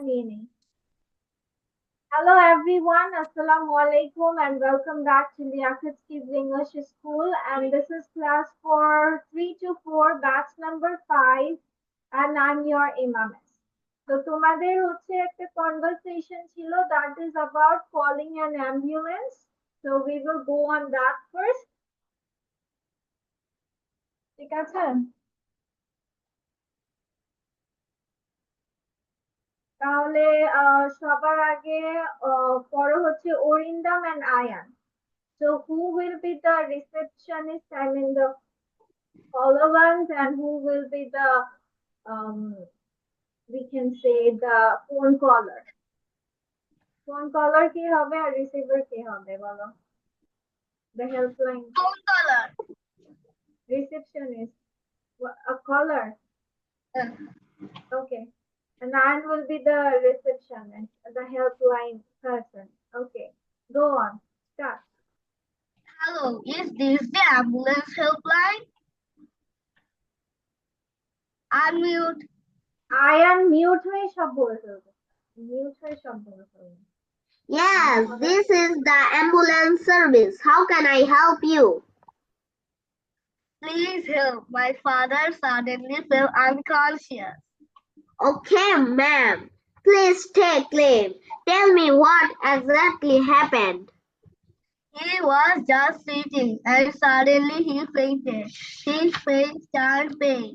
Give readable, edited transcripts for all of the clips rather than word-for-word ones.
নিয়ে নেই। Hello everyone, Assalamu alaikum and welcome back to Liaqat Kids English School, and this is class for 3 to 4 batch number 5 and I'm your Imamis. তো তোমাদের হচ্ছে একটা conversation ছিল that is about calling an ambulance. So we will go on that first. ঠিক আছে? তাহলে সবার আগে পরে হচ্ছে Arindam and Ayaan. So who will be the receptionist? I mean the caller ones, and who will be the um we can say the phone caller. Phone caller কি হবে আর receiver কি হবে বলো? The helpline. Phone caller. Receptionist. A caller. Okay. And I will be the receptionist, the helpline person. Okay. Go on. Start. Hello, is this the ambulance helpline? Unmute. Ayaan mute হয়ে সব বলে ফেলবে। Mute হয়ে সব বলে ফেলবে। Yes, this is the ambulance service. How can I help you? Please help. My father suddenly fell unconscious. Okay, ma'am. Please take leave. Tell me what exactly happened. He was just sitting and suddenly he fainted. His face turned pale.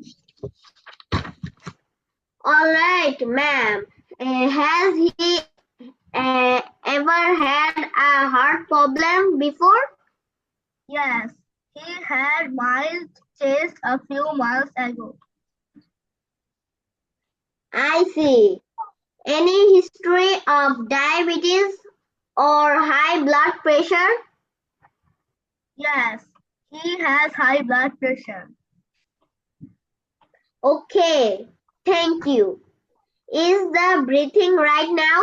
All right, ma'am. Has he ever had a heart problem before? Yes, he had mild chest a few months ago. I see. Any history of diabetes or high blood pressure? Yes, he has high blood pressure. Okay, thank you. Is the breathing right now?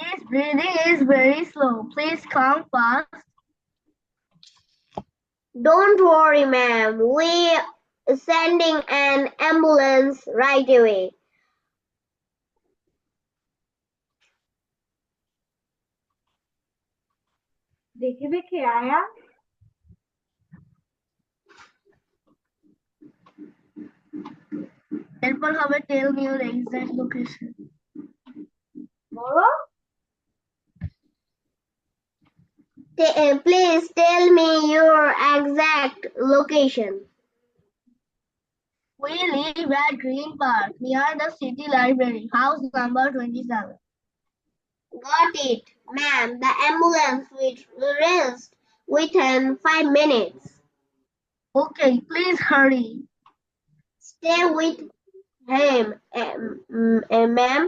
His breathing is very slow. Please come fast. Don't worry, ma'am. We're sending an ambulance right away. দেখিবে কে আয়া? এরপর হবে tell me your exact location. বলো। Please tell me your exact location. We live at Green Park near the city library, house number 27. Got it, ma'am. The ambulance will reach within 5 minutes. Okay, please hurry. Stay with him, ma'am,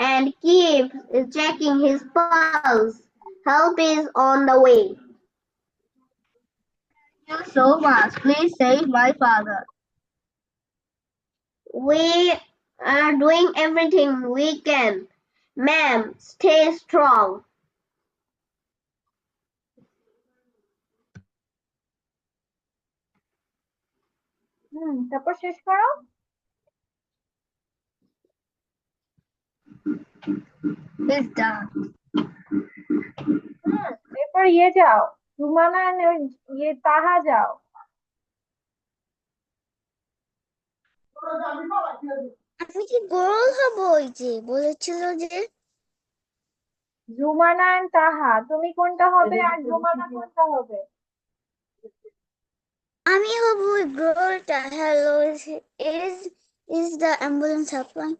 and keep checking his pulse. Help is on the way. Thank you so much. Please save my father. We are doing everything we can. Ma'am, stay strong. তারপর শেষ করো। It's done. এরপর যাও, রুমানা তাহা যাও। আমি কি গোল হব? ওই যে বলেছিল যে রুমানা and তাহা, তুমি কোনটা হবে আর রুমানা কোনটা হবে? আমি হব ওই গোলটা। Hello, is the ambulance helpline?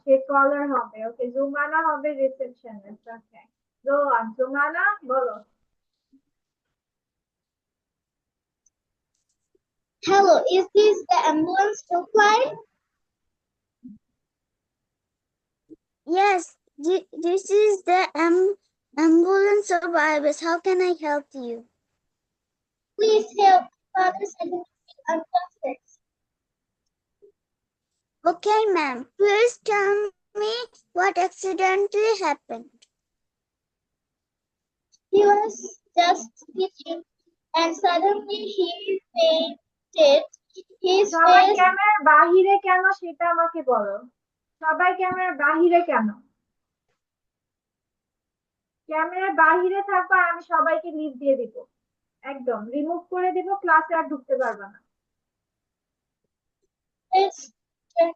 সে কলার হবে। ওকে, রুমানা হবে receptionist. Okay, go on. Rumana বলো। Hello, is this the ambulance helpline? Yes, this is the ambulance service. How can I help you? Please help father's unconscious. Okay, ma'am. Please tell me what accidentally happened. He was just sitting and suddenly he fainted. His সবাই face ক্যামেরার বাহিরে কেন সেটা আমাকে বলো। সবাই ক্যামেরার বাহিরে কেন? ক্যামেরার বাহিরে থাকবা, আর আমি সবাইকে লিভ দিয়ে দিব, একদম রিমুভ করে দিব, ক্লাসে আর ঢুকতে পারবা না। Let's check.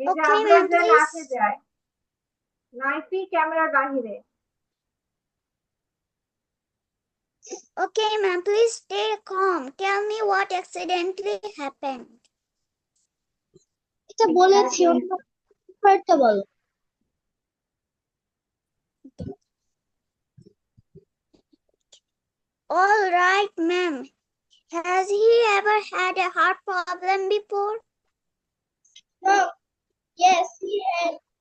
এই যে Okay, আবরার ma'am, যে please. নাচে যায়, নাইফি ক্যামেরার বাহিরে। Okay, ma'am, please stay calm. Tell me what accidentally happened. এটা বলেছি অন্য একটা বলো। All right, ma'am. Has he ever had a heart problem before? No. Yes, he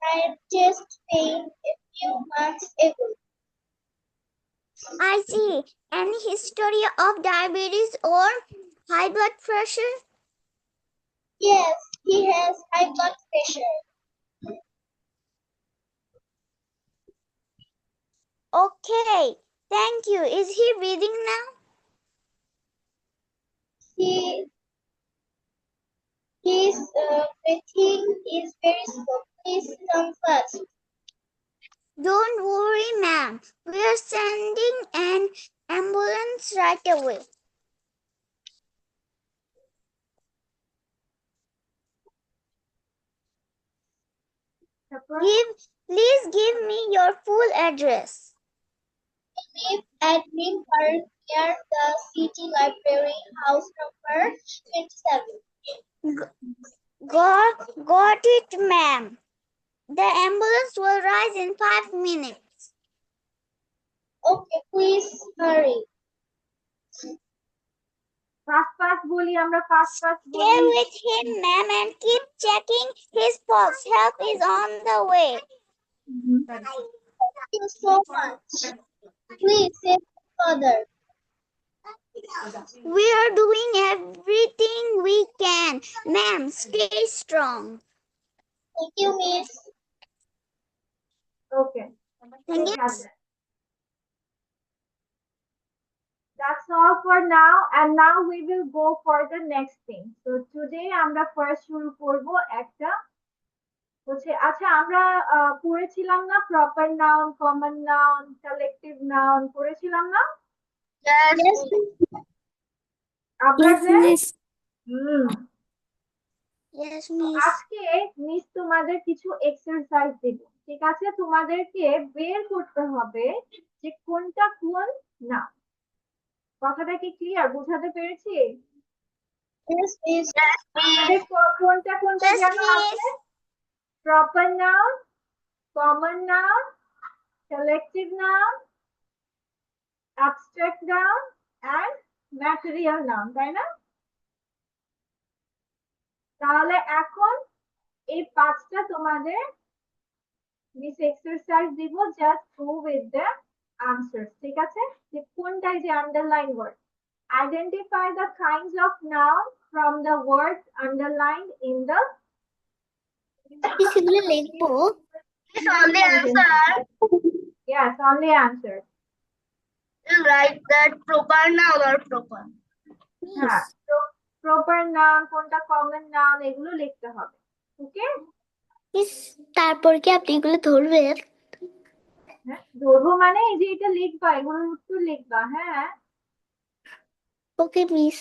had chest pain a few months ago. I see. Any history of diabetes or high blood pressure? Yes, he has high blood pressure. Okay, thank you. Is he breathing now? His breathing is very slow. Please come fast. Don't worry, ma'am. We're sending an ambulance right away. তারপর Please give me your full address. We live at Green Park near the City Library, house number 27. Got it, ma'am. The ambulance will rise in 5 minutes. Okay, please hurry. Fast fast বলি, আমরা fast fast Stay বলি। with him, ma'am, and keep checking his pulse. Help is on the way. Thank you so much. Please save my father. We are doing everything we can. Ma'am, stay strong. Thank you, miss. Okay, Thank ঠিক you. আছে। That's all for now, and now we will go for the next thing. So today আমরা first শুরু করব একটা হচ্ছে, আচ্ছা আমরা পড়েছিলাম না proper noun, common noun, collective noun পড়েছিলাম না? Yes, আপনার যে miss. হুম Yes, তো miss. আজকে মিস তোমাদের কিছু এক্সারসাইজ দিব, ঠিক আছে? তোমাদেরকে বের করতে হবে যে কোনটা কোন না। কথাটা কি ক্লিয়ার, বুঝাতে পেরেছি? yes, miss. আমাদের কোনটা কোনটা Yes, যেন miss. আছে? Proper noun, common noun, collective noun, abstract noun and material noun, তাই না? তাহলে এখন এই পাঁচটা তোমাদের মিস এক্সারসাইজ দিব, just go with the answers, ঠিক আছে? যে কোনটাই যে underline word, identify the kinds of noun from the words underlined in the এগুলো লিখবো। It's only answer. yes, only answers. You write that proper noun or proper. হ্যাঁ, তো proper noun কোনটা, কমন নাউন, এগুলো লিখতে হবে। ওকে, মিস, তারপর কি আপনি এগুলো ধরবেন? হ্যাঁ ধরবো মানে এই যে এটা লিখবা, এগুলোর উত্তর লিখবা। হ্যাঁ okay, miss.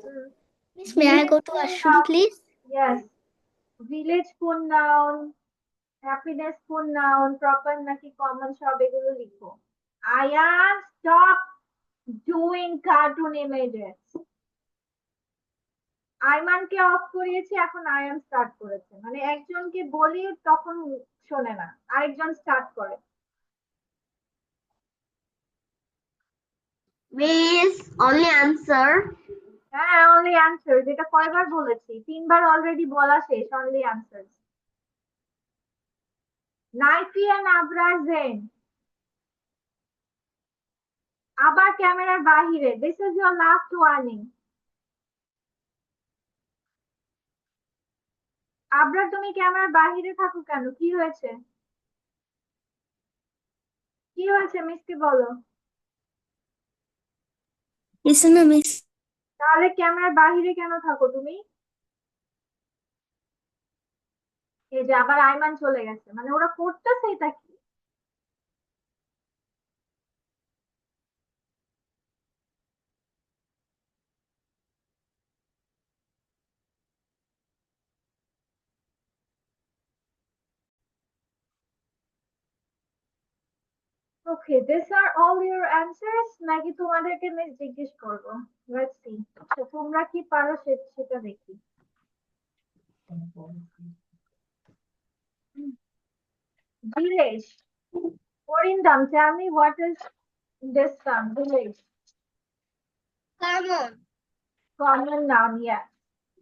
Hmm. Miss, may I go to washroom, please? Yes. Village কোন নাউন, হ্যাপিনেস কোন নাউন, প্রপার নাকি কমন, সব এগুলো লিখো। Ayan stop doing cartoon images. আইমানকে অফ করিয়েছি, এখন আয়ান স্টার্ট করেছে, মানে একজনকে বলি তখন শোনে না, আরেকজন স্টার্ট করে। Miss, only answer. হ্যাঁ অনলি অ্যান্সার, যেটা কয়বার বলেছি, 3বার অলরেডি বলা শেষ, only answer. Naifi and Abrar জেন, আবার ক্যামেরার বাহিরে, this is your last warning. Abrar তুমি ক্যামেরার বাহিরে থাকো কেন, কি হয়েছে? কি হয়েছে মিসকে বলো। Yes, no, miss. তাহলে ক্যামেরার বাহিরে কেন থাকো তুমি? এই যে আবার আইমান চলে গেছে, মানে ওরা করতেছে এটা কি? Okay, this are all your answers, নাকি তোমাদেরকে মিস জিজ্ঞেস করবো? Let's see. তোমরা কি পারো সেটা দেখি। Village. Orindam, tell me what is this term, village? Common. Common noun, yes.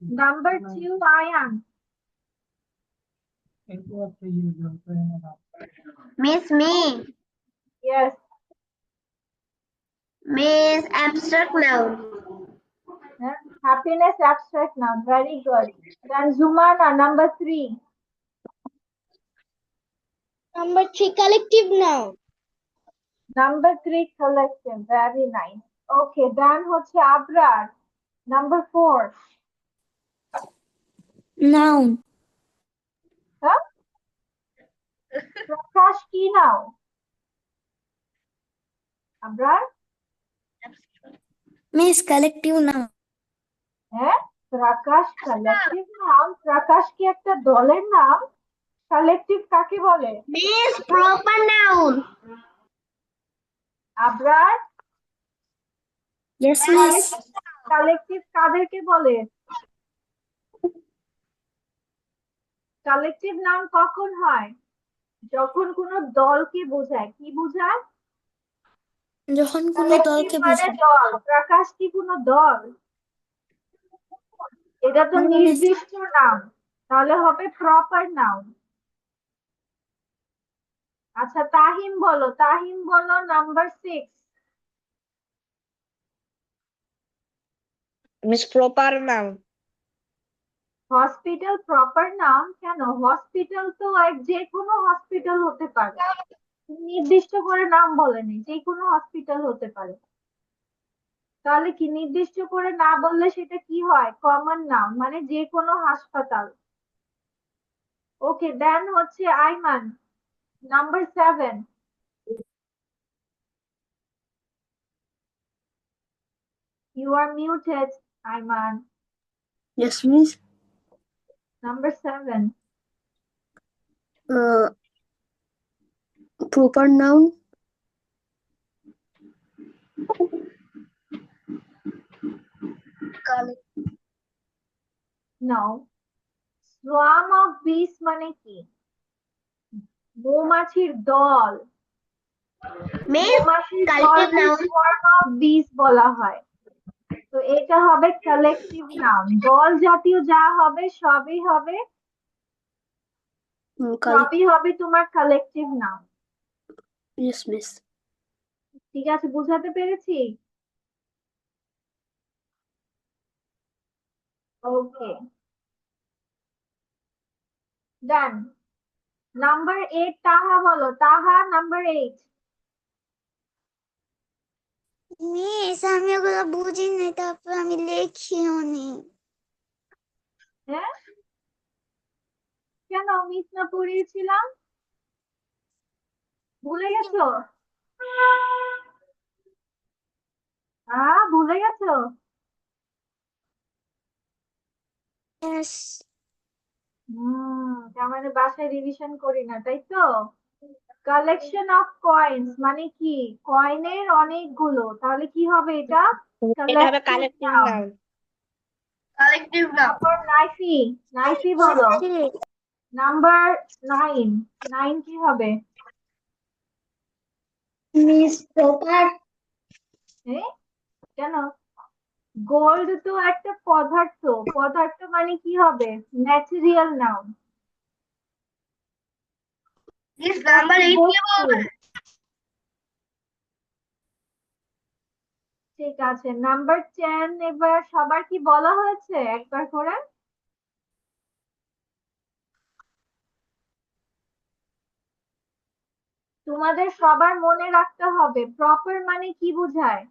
Number two, Ayan. Miss me. Yes. Miss abstract noun. Yeah. Happiness abstract noun. Very good. Then Zumana, number three. Number 3, collective noun. Number three, collective. Very nice. Okay, then হচ্ছে Abrar. Number four. Noun. Huh? Prakash কি noun? Abrar? Miss, collective noun. হ্যাঁ, প্রকাশ collective নাম। প্রকাশ কি একটা দলের নাম? Collective কাকে বলে? Miss proper noun. Abrar, Yes, miss. Collective কাদেরকে বলে? কালেকটিভ নাম কখন হয়? যখন কোনো দলকে বোঝায়। কি বোঝায়? যখন কোনো কালেকটিভ দলকে মানে বোঝায়। দল। প্রকাশ কি কোনো দল? এটা তো No, miss. নির্দিষ্ট নাম, তাহলে হবে প্রপার নাউন। আচ্ছা, তাহিম বলো, তাহিম বলো, number 6। Miss proper noun. Hospital proper নাম কেন? হসপিটাল তো যে কোনো হসপিটাল হতে পারে, নির্দিষ্ট করে নাম বলেনি, যে কোনো হসপিটাল হতে পারে। তাহলে কি নির্দিষ্ট করে না বললে সেটা কি হয়? কমন নাম, মানে যে কোনো হাসপাতাল। ওকে, দেন হচ্ছে Aiman, number 7। You are muted, Aiman. Yes, miss. Number 7। Proper noun. Now, swarm of bees মানে কি? মৌমাছির দল। Miss মৌমাছির collective দলকে noun. সোয়ার্ম অফ বিস বলা হয়। তো এটা হবে কালেকটিভ নাউন। দল জাতীয় যা হবে সবই হবে তোমার কালেকটিভ নাউন। Yes, miss. ঠিক আছে, বুঝাতে পেরেছি? ওকে, ডান। নাম্বার 8, তাহা বলো, তাহা নাম্বার 8। মিস, আমি ওগুলো বুঝিনি, তারপর আমি লিখিও নি। হ্যাঁ, কেন মিস না পড়িয়েছিলাম? ভুলে গেছো? ভুলে গেছো? Yes. তার মানে বাসায় রিভিশন করি না, তাই তো? কালেকশন অফ কয়েন্স মানে কি? কয়েনের অনেকগুলো, তাহলে কি হবে এটা? এটা হবে collective collective noun. noun. Collective noun. তারপর নাইফি, নাইফি বলো, নাম্বার 9। 9 কি হবে? Miss proper. কেন? গোল্ড তো একটা পদার্থ, পদার্থ মানে কি হবে? Material noun. This number 8 কি বলবে? ঠিক আছে, নাম্বার 10 এবার সবার কি বলা হয়েছে একবার করে? তোমাদের সবার মনে রাখতে হবে প্রপার মানে কি বোঝায়।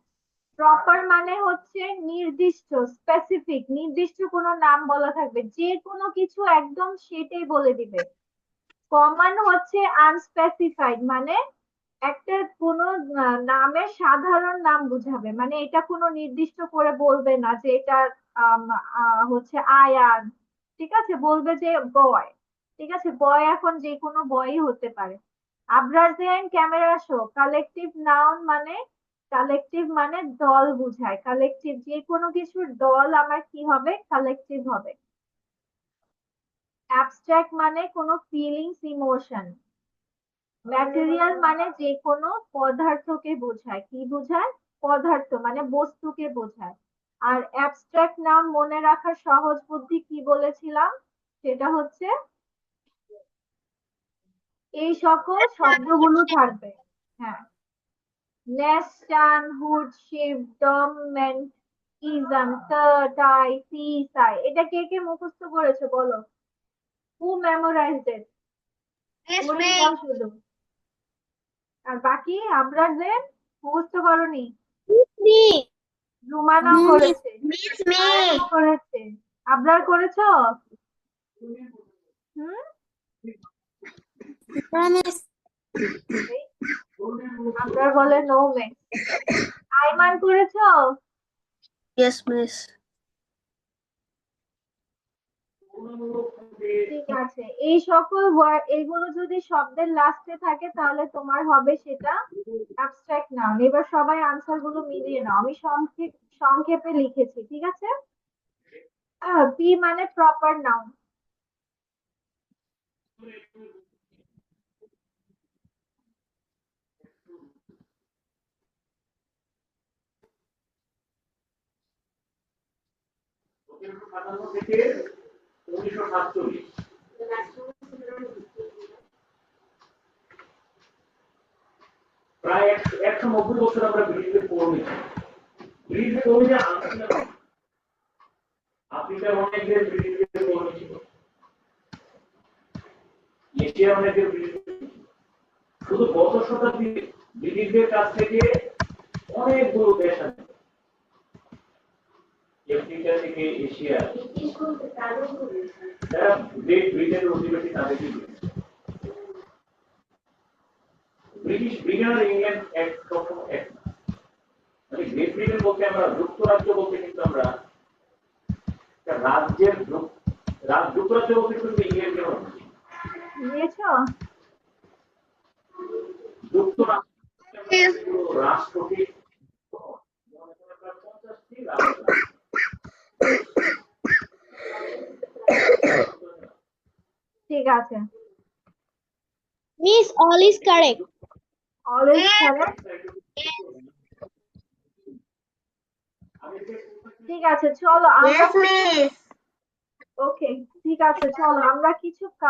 প্রপার মানে হচ্ছে নির্দিষ্ট, স্পেসিফিক, নির্দিষ্ট কোনো নাম বলা থাকবে, যে কোনো কিছু একদম সেটাই বলে দিবে। কমন হচ্ছে আনস্পেসিফাইড, মানে একটা কোনো নামের সাধারণ নাম বুঝাবে, মানে এটা কোনো নির্দিষ্ট করে বলবে না যে এটা হচ্ছে আয়ান, ঠিক আছে, বলবে যে বয়, ঠিক আছে, বয় এখন যে কোনো বয়ই হতে পারে। আবরার দেন ক্যামেরা শো, কালেকটিভ নাউন মানে, কালেকটিভ মানে দল বুঝায়, কালেকটিভ যে কোনো কিছুর দল আমার কি হবে, কালেকটিভ হবে। অ্যাবস্ট্রাক্ট মানে কোনো ফিলিংস, ইমোশন। ম্যাটেরিয়াল মানে যে কোনো পদার্থকে বোঝায়, কি বোঝায়, পদার্থ মানে বস্তুকে বোঝায়। আর অ্যাবস্ট্রাক্ট নাম মনে রাখার সহজ বুদ্ধি কি বলেছিলাম, সেটা হচ্ছে এই সকল শব্দগুলো থাকবে। হ্যাঁ, নেস্টান, হুড, শিপ, ডমেন্ট, ইজম, টাই, সি, সাই, এটা কে কে মুখস্থ করেছো বলো? হু মেমোরাইজড ইট? Miss পড়ে me. দাও শুধু। আর বাকি আবরারদের মুখস্থ করনি? Me. রুমানাও করেছে, Miss me. আয়ানও করেছে। আবরার করেছো? হুম, Promise. আবরার বলে নো মে। আইমান করেছো? Yes, miss. ঠিক আছে, এই সকল এগুলো যদি শব্দের লাস্টে থাকে তাহলে তোমার হবে সেটা অ্যাবস্ট্রাক্ট নাউন। এবার সবাই আনসার গুলো মিলিয়ে নাও, আমি সংক্ষেপে লিখেছি, ঠিক আছে। পি মানে প্রপার নাউন। থেকে 1947 প্রায় 190 বছর আমরা ব্রিটিশদের কলোনি ছিল। ব্রিটিশদের কলোনি আফ্রিকার অনেক দেশ ব্রিটিশদের কলোনি ছিল, এশিয়ার অনেক দেশ ব্রিটিশদের ছিল। শুধু গত শতাব্দীতে ব্রিটিশদের কাছ থেকে অনেকগুলো দেশ আছে, আফ্রিকা থেকে এশিয়া, যারা গ্রেট ব্রিটেনের অধিবাসী তাদেরকে ব্রিটিশ ব্রিটেন আর ইংল্যান্ড এক রকম এক না। মানে গ্রেট ব্রিটেন বলতে আমরা যুক্তরাজ্য বলতে কিন্তু আমরা রাজ্যের যুক্তরাজ্য বলতে কিন্তু ইংল্যান্ডকে আমরা বুঝি। নিয়েছো? যুক্তরাষ্ট্র রাষ্ট্রটি 50টি রাষ্ট্র। ঠিক আছে, Miss, all is correct. Always correct. ঠিক আছে, চলো আমরা Yes, miss. ওকে, ঠিক আছে, চলো আমরা কিছু